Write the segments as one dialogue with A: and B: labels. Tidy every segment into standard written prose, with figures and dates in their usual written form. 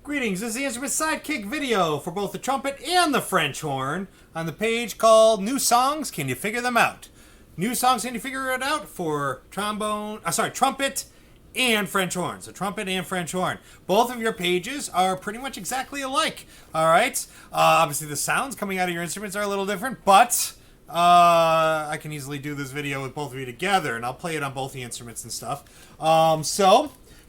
A: Greetings, this is the Instrument Sidekick video for both the trumpet and the French horn on the page called New Songs, Can You Figure Them Out? New Songs, Can You Figure It Out for trumpet and French horn. So trumpet and French horn. Both of your pages are pretty much exactly alike, alright? Obviously the sounds coming out of your instruments are a little different, but I can easily do this video with both of you together, and I'll play it on both the instruments and stuff.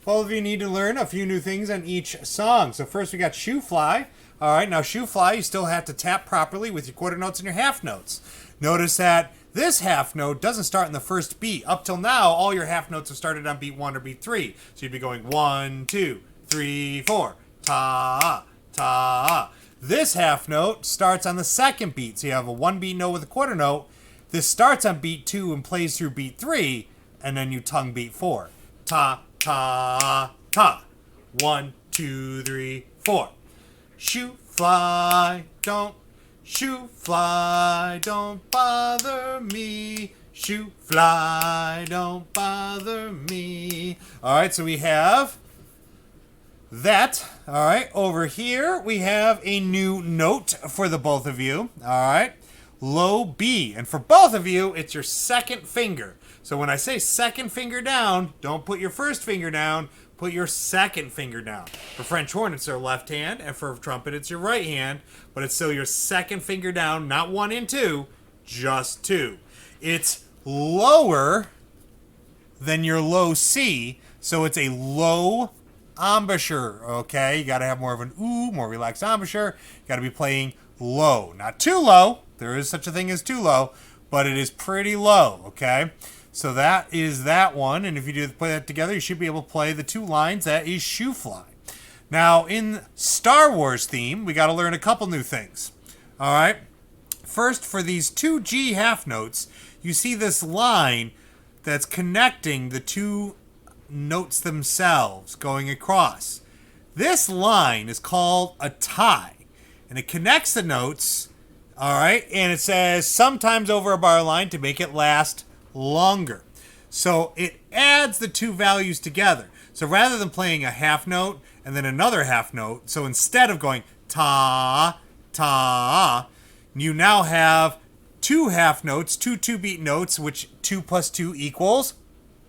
A: Both of you need to learn a few new things on each song. So first we got Shoe Fly. All right, now Shoe Fly, you still have to tap properly with your quarter notes and your half notes. Notice that this half note doesn't start in the first beat. Up till now, all your half notes have started on beat 1 or beat 3. So you'd be going 1, 2, 3, 4, ta, ta. This half note starts on the second beat. So you have a 1 beat note with a quarter note. This starts on beat 2 and plays through beat 3, and then you tongue beat 4. Ta, ta, ta. 1, 2, 3, 4. Shoe fly, don't bother me. Shoe fly, don't bother me. All right, so we have that. All right, over here we have a new note for the both of you. All right, low B, and for both of you, it's your second finger. So when I say second finger down, don't put your first finger down, put your second finger down. For French horn, it's their left hand, and for trumpet, it's your right hand, but it's still your second finger down, not 1 and 2, just 2. It's lower than your low C, so it's a low embouchure, okay? You gotta have more of an ooh, more relaxed embouchure. You gotta be playing low, not too low. There is such a thing as too low, but it is pretty low, okay? So that is that one, and if you do play that together, you should be able to play the 2 lines. That is Shoe Fly. Now, in Star Wars theme, we got to learn a couple new things. All right. First, for these 2 G half notes, you see this line that's connecting the 2 notes themselves going across. This line is called a tie, and it connects the notes. All right, and it says sometimes over a bar line to make it last longer. So it adds the 2 values together. So rather than playing a half note and then another half note, so instead of going ta, ta, you now have 2 half notes, 2 2-beat notes, which 2 plus 2 equals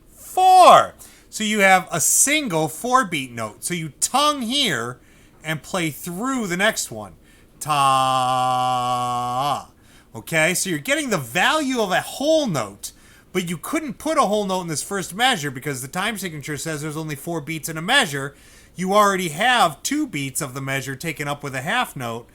A: 4. So you have a single 4-beat note. So you tongue here and play through the next one. Ta. Okay, so you're getting the value of a whole note, but you couldn't put a whole note in this first measure because the time signature says there's only 4 beats in a measure. You already have 2 beats of the measure taken up with a half note.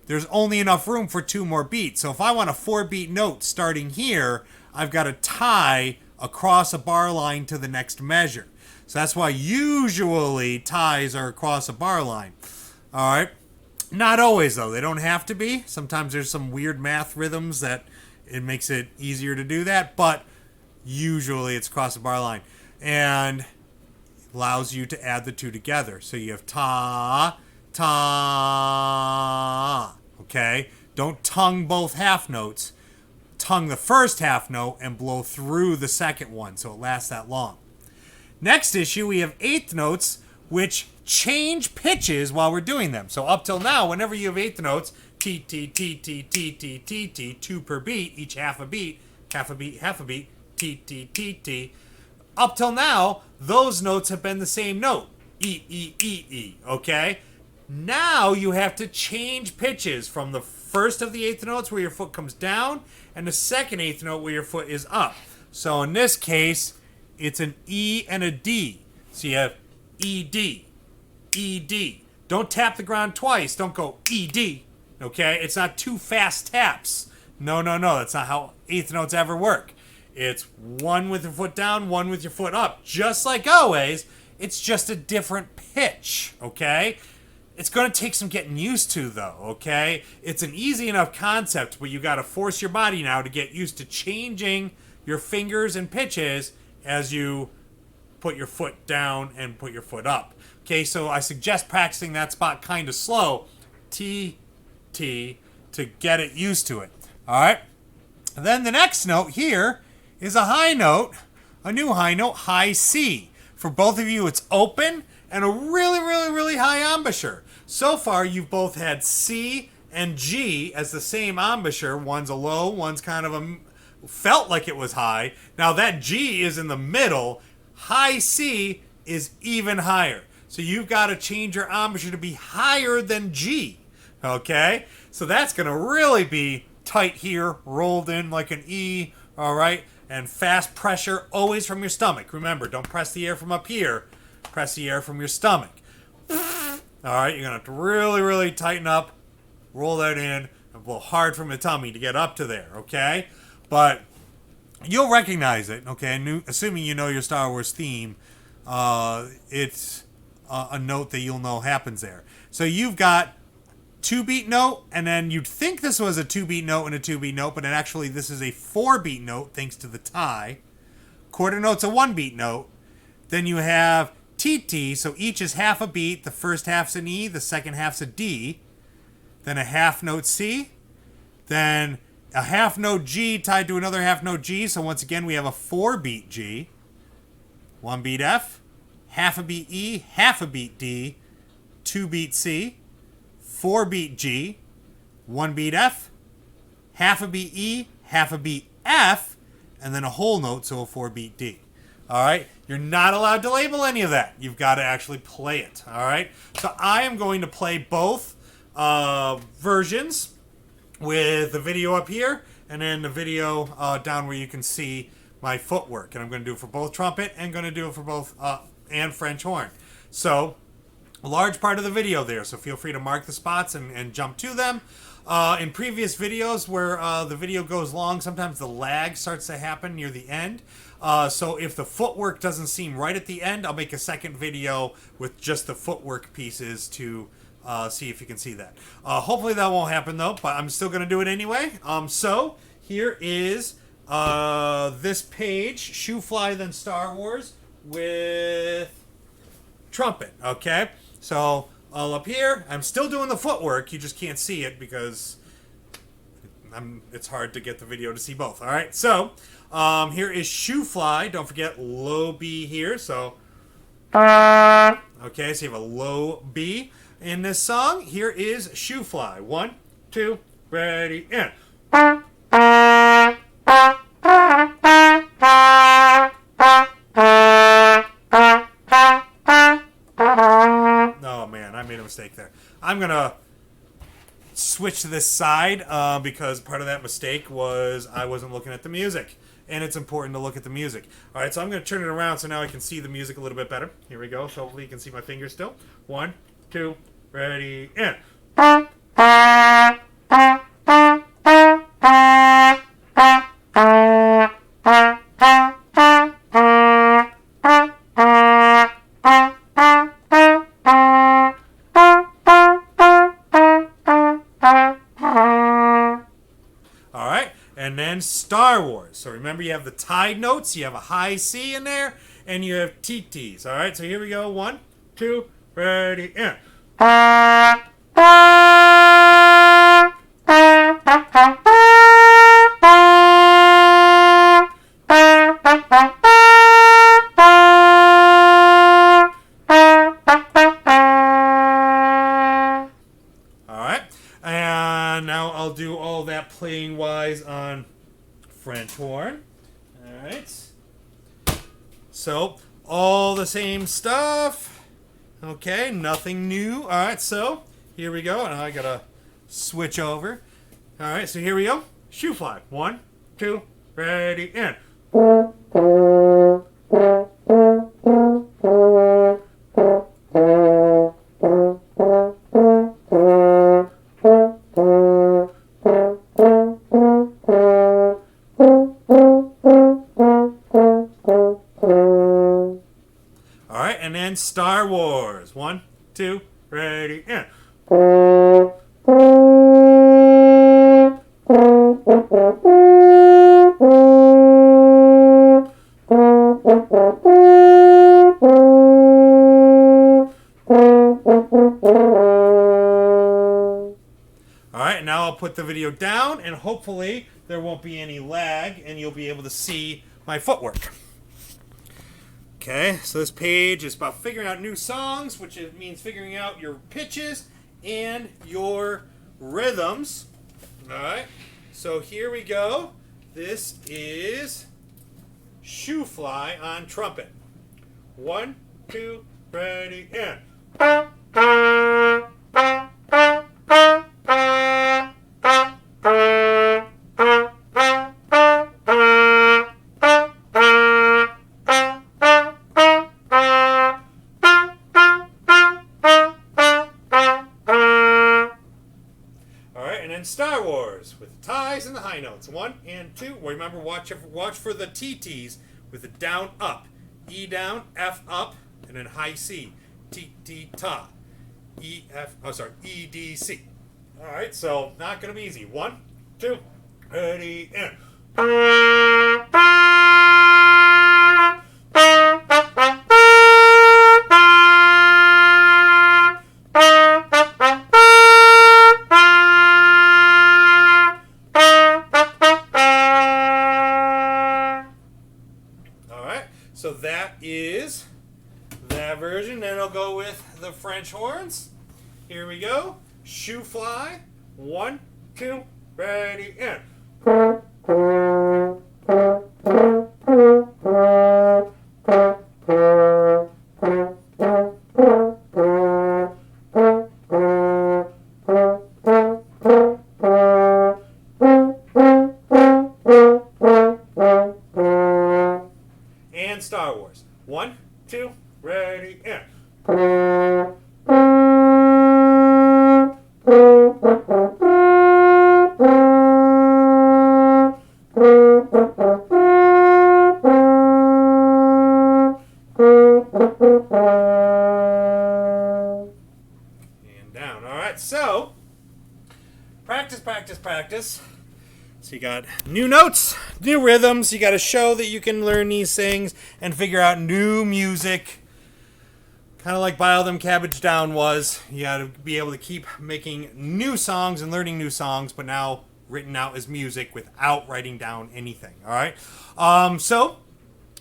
A: There's only enough room for 2 more beats. So if I want a 4-beat note starting here, I've got to tie across a bar line to the next measure. So that's why usually ties are across a bar line. All right. Not always, though. They don't have to be. Sometimes there's some weird math rhythms that it makes it easier to do that, but usually it's across the bar line and allows you to add the 2 together. So you have ta, ta, okay? Don't tongue both half notes. Tongue the first half note and blow through the second one so it lasts that long. Next issue, we have 8th notes, which change pitches while we're doing them. So up till now, whenever you have 8th notes, T, T, T, T, T, T, T, T, 2 per beat, each half a beat, half a beat, half a beat, T, T, T, T. Up till now, those notes have been the same note, E, E, E, E, okay? Now you have to change pitches from the first of the 8th notes where your foot comes down and the second 8th note where your foot is up. So in this case, it's an E and a D. So you have E, D, E, D. Don't tap the ground twice. Don't go E, D. Okay, it's not 2 fast taps. No. That's not how 8th notes ever work. It's 1 with your foot down, 1 with your foot up. Just like always, it's just a different pitch, okay? It's going to take some getting used to, though, okay? It's an easy enough concept, but you got to force your body now to get used to changing your fingers and pitches as you put your foot down and put your foot up. Okay, so I suggest practicing that spot kind of slow. T, T, to get it used to it. All right. And then the next note here is a high note, a new high note, high C. For both of you, it's open and a really, really, really high embouchure. embouchure. So far, you've both had C and G as the same embouchure. One's a low, one's kind of a felt like it was high. Now that G is in the middle. High C is even higher. So you've got to change your embouchure to be higher than G. Okay? So that's going to really be tight here, rolled in like an E. All right? And fast pressure always from your stomach. Remember, don't press the air from up here. Press the air from your stomach. All right? You're going to have to really, really tighten up. Roll that in. And blow hard from the tummy to get up to there. Okay? But you'll recognize it, okay? Assuming you know your Star Wars theme, it's a note that you'll know happens there. So you've got 2-beat note, and then you'd think this was a 2-beat note and a 2-beat note, but actually this is a 4-beat note thanks to the tie. Quarter note's a 1-beat note. Then you have TT, so each is half a beat. The first half's an E, the second half's a D. Then a half note C. Then a half note G tied to another half note G. So once again, we have a 4-beat G. 1-beat F. Half a beat E. Half a beat D. 2-beat C. 4-beat G. 1-beat F. Half a beat E. Half a beat F. And then a whole note, so a 4-beat D. All right? You're not allowed to label any of that. You've got to actually play it. All right? So I am going to play both versions with the video up here and then the video down where you can see my footwork. And I'm going to do it for both trumpet and going to do it for both and French horn. So a large part of the video there, so feel free to mark the spots and jump to them. In previous videos where the video goes long, sometimes the lag starts to happen near the end. So if the footwork doesn't seem right at the end, I'll make a second video with just the footwork pieces to see if you can see that. Hopefully that won't happen though, but I'm still going to do it anyway. So here is this page, Shoe Fly Then Star Wars with trumpet. Okay, so all up here, I'm still doing the footwork. You just can't see it because it's hard to get the video to see both. All right, so here is Shoe Fly. Don't forget low B here. So okay, so you have a low B in this song. Here is Shoe Fly. 1, 2, ready, and. Oh man, I made a mistake there. I'm gonna switch to this side because part of that mistake was I wasn't looking at the music, and it's important to look at the music. All right, so I'm gonna turn it around so now I can see the music a little bit better. Here we go. So hopefully you can see my fingers still. 1, 2, ready, and. And then Star Wars. So remember, you have the tied notes, you have a high C in there, and you have TTs. All right, so here we go. 1, 2, ready, and. Now I'll do all that playing wise on French horn. Alright. So, all the same stuff. Okay, nothing new. Alright, so here we go. And I gotta switch over. Alright, so here we go. Shoe Fly. 1, 2, ready, and. And then Star Wars. 1, 2, ready, and. Alright, now I'll put the video down and hopefully there won't be any lag and you'll be able to see my footwork. Okay, so this page is about figuring out new songs, which means figuring out your pitches and your rhythms. All right, so here we go. This is Shoe Fly on trumpet. 1, 2, ready, and. And then Star Wars with the ties and the high notes. 1 and 2. Remember, watch for the TTs with the down up. E down, F up, and then high C. T T ta. E F. Oh, sorry. E D C. All right. So not gonna be easy. 1, 2, ready, and. So that is that version. Then I'll go with the French horns. Here we go. Shoe Fly. 1, 2, ready, and. And Star Wars. 1, 2, ready, and. And down. All right, so practice, practice, practice. So you got new notes, new rhythms. You got to show that you can learn these things and figure out new music. Kind of like Bile Them Cabbage Down was. You got to be able to keep making new songs and learning new songs, but now written out as music without writing down anything. All right. So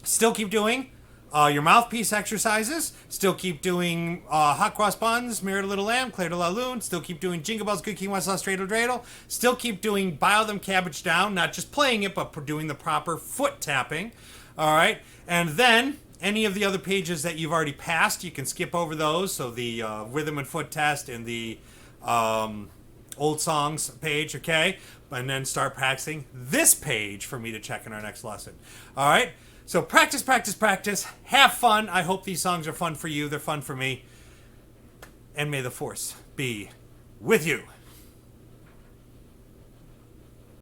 A: still keep doing your mouthpiece exercises. Still keep doing hot cross buns, mirror to little lamb, Claire to la lune. Still keep doing jingle bells, good king, Wenceslas, dreidel, dreidel. Still keep doing Bile Them Cabbage Down, not just playing it, but doing the proper foot tapping. All right, and then any of the other pages that you've already passed, you can skip over those. So the rhythm and foot test and the old songs page, okay, and then start practicing this page for me to check in our next lesson. All right. So practice, practice, practice. Have fun. I hope these songs are fun for you. They're fun for me. And may the force be with you.